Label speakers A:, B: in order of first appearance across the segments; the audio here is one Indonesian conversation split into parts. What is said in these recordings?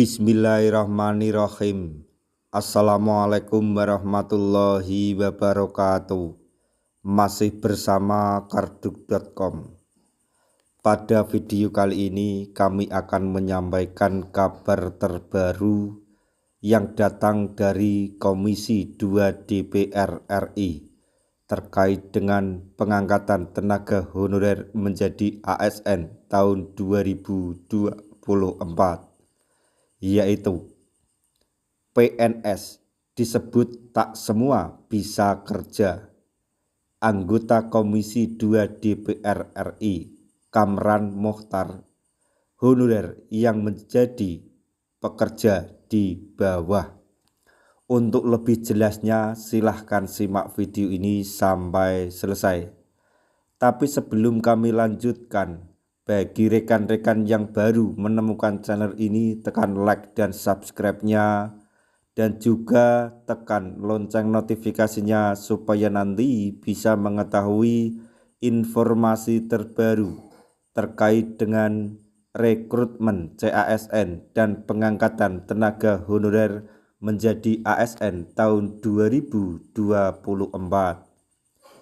A: Bismillahirrahmanirrahim. Assalamualaikum warahmatullahi wabarakatuh. Masih bersama karduk.com. Pada video kali ini kami akan menyampaikan kabar terbaru yang datang dari Komisi 2 DPR RI terkait dengan pengangkatan tenaga honorer menjadi ASN tahun 2024. Yaitu PNS disebut tak semua bisa kerja. Anggota Komisi 2 DPR RI Kamran Mokhtar honorer yang menjadi pekerja di bawah. Untuk lebih jelasnya silahkan simak video ini sampai selesai. Tapi sebelum kami lanjutkan, bagi rekan-rekan yang baru menemukan channel ini, tekan like dan subscribe-nya, dan juga tekan lonceng notifikasinya supaya nanti bisa mengetahui informasi terbaru terkait dengan rekrutmen CASN dan pengangkatan tenaga honorer menjadi ASN tahun 2024.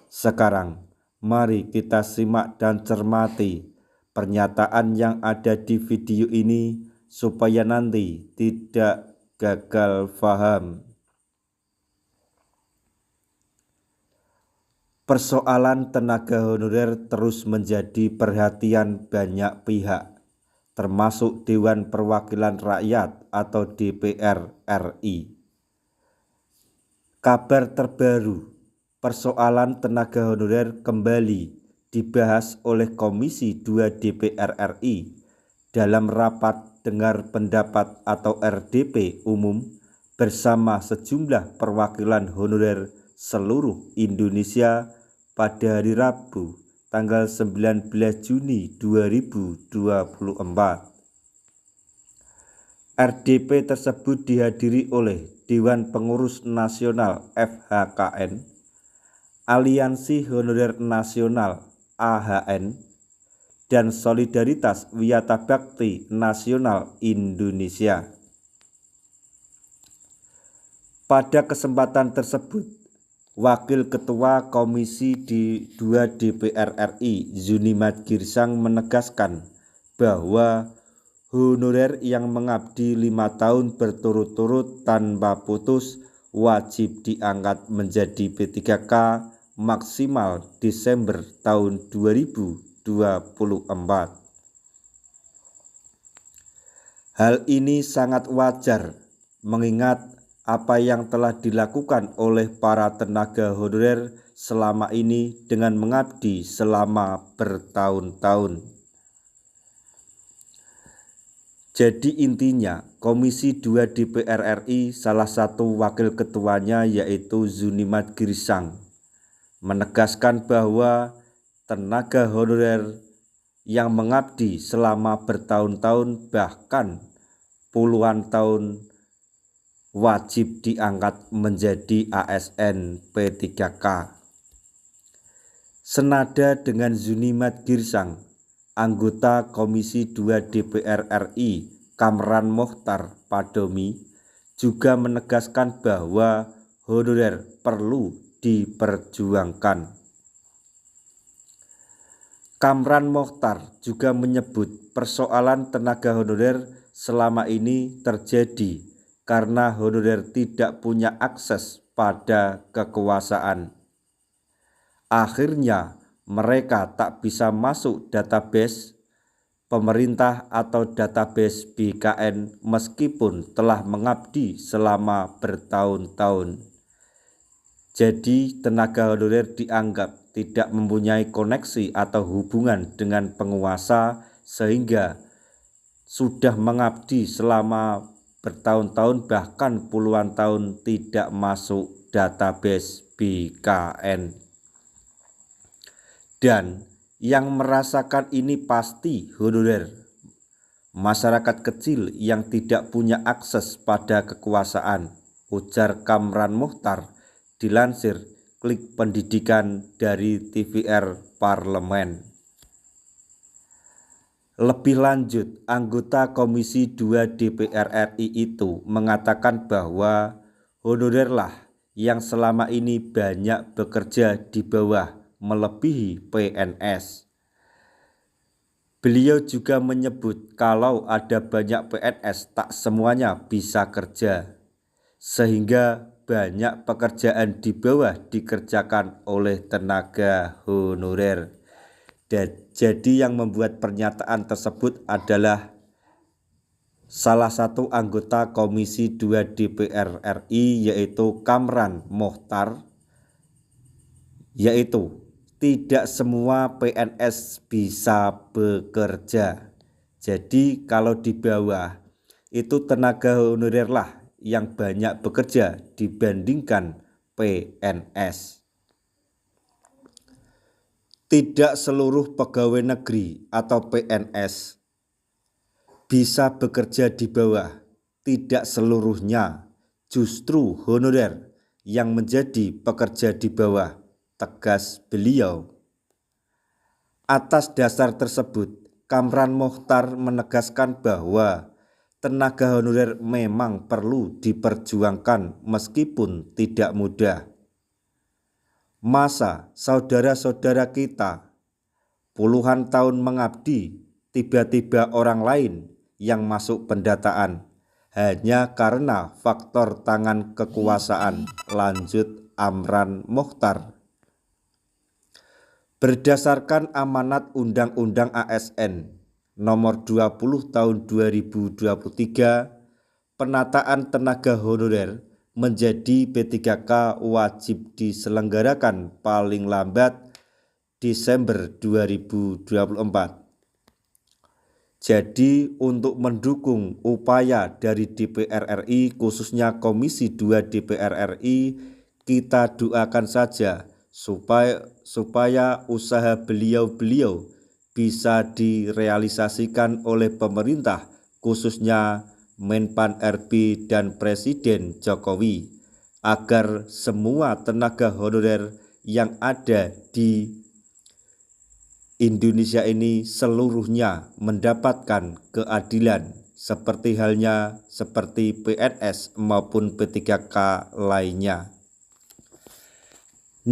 A: Sekarang mari kita simak dan cermati pernyataan yang ada di video ini supaya nanti tidak gagal paham. Persoalan tenaga honorer terus menjadi perhatian banyak pihak, termasuk Dewan Perwakilan Rakyat atau DPR RI. Kabar terbaru, persoalan tenaga honorer kembali dibahas oleh Komisi 2 DPR RI dalam rapat dengar pendapat atau RDP umum bersama sejumlah perwakilan honorer seluruh Indonesia pada hari Rabu tanggal 19 Juni 2024. RDP tersebut dihadiri oleh Dewan Pengurus Nasional FHKN, Aliansi Honorer Nasional AHN, dan Solidaritas Wiyata Bakti Nasional Indonesia. Pada kesempatan tersebut, Wakil Ketua Komisi 2 DPR RI Zunimat Girsang menegaskan bahwa honorer yang mengabdi 5 tahun berturut-turut tanpa putus wajib diangkat menjadi P3K maksimal Desember tahun 2024. Hal ini sangat wajar mengingat apa yang telah dilakukan oleh para tenaga honorer selama ini dengan mengabdi selama bertahun-tahun. Jadi intinya Komisi 2 DPR RI salah satu wakil ketuanya yaitu Zunimat Girsang menegaskan bahwa tenaga honorer yang mengabdi selama bertahun-tahun bahkan puluhan tahun wajib diangkat menjadi ASN P3K. Senada dengan Zunimat Girsang, anggota Komisi 2 DPR RI Kamran Mokhtar Padomi juga menegaskan bahwa honorer perlu diperjuangkan. Kamran Mokhtar juga menyebut persoalan tenaga honorer selama ini terjadi karena honorer tidak punya akses pada kekuasaan. Akhirnya mereka tak bisa masuk database pemerintah atau database BKN meskipun telah mengabdi selama bertahun-tahun. Jadi tenaga honorer dianggap tidak mempunyai koneksi atau hubungan dengan penguasa sehingga sudah mengabdi selama bertahun-tahun bahkan puluhan tahun tidak masuk database BKN. Dan yang merasakan ini pasti honorer, masyarakat kecil yang tidak punya akses pada kekuasaan, ujar Kamran Mokhtar dilansir Klik Pendidikan dari TVR Parlemen. Lebih lanjut, anggota Komisi 2 DPR RI itu mengatakan bahwa honorerlah yang selama ini banyak bekerja di bawah melebihi PNS. Beliau juga menyebut kalau ada banyak PNS tak semuanya bisa kerja, sehingga banyak pekerjaan di bawah dikerjakan oleh tenaga honorer. Jadi yang membuat pernyataan tersebut adalah salah satu anggota Komisi 2 DPR RI yaitu Kamran Mohtar, yaitu tidak semua PNS bisa bekerja. Jadi kalau di bawah itu tenaga honorer lah yang banyak bekerja dibandingkan PNS. Tidak seluruh pegawai negeri atau PNS bisa bekerja di bawah, tidak seluruhnya, justru honorer yang menjadi pekerja di bawah, tegas beliau. Atas dasar tersebut, Kamran Mohtar menegaskan bahwa tenaga honorer memang perlu diperjuangkan meskipun tidak mudah. Masa saudara-saudara kita puluhan tahun mengabdi, tiba-tiba orang lain yang masuk pendataan hanya karena faktor tangan kekuasaan, lanjut Kamran Mohtar. Berdasarkan amanat Undang-Undang ASN nomor 20 tahun 2023, penataan tenaga honorer menjadi P3K wajib diselenggarakan paling lambat Desember 2024. Jadi untuk mendukung upaya dari DPR RI khususnya Komisi 2 DPR RI, kita doakan saja supaya usaha beliau-beliau bisa direalisasikan oleh pemerintah khususnya Menpan RB dan Presiden Jokowi agar semua tenaga honorer yang ada di Indonesia ini seluruhnya mendapatkan keadilan seperti halnya seperti PNS maupun P3K lainnya.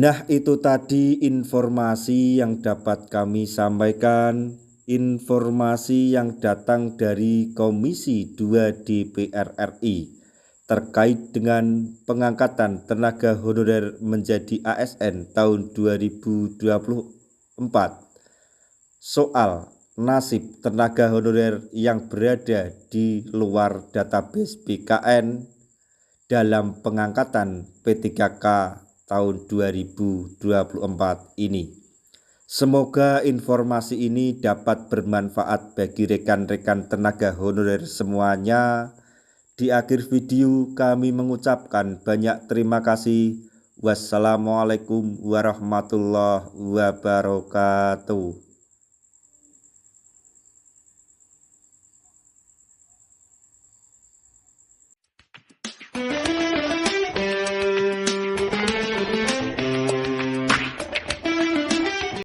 A: Nah, itu tadi informasi yang dapat kami sampaikan, informasi yang datang dari Komisi 2 DPR RI terkait dengan pengangkatan tenaga honorer menjadi ASN tahun 2024. Soal nasib tenaga honorer yang berada di luar database BKN dalam pengangkatan P3K tahun 2024 ini. Semoga informasi ini dapat bermanfaat bagi rekan-rekan tenaga honorer semuanya. Di akhir video kami mengucapkan banyak terima kasih. Wassalamualaikum warahmatullahi wabarakatuh.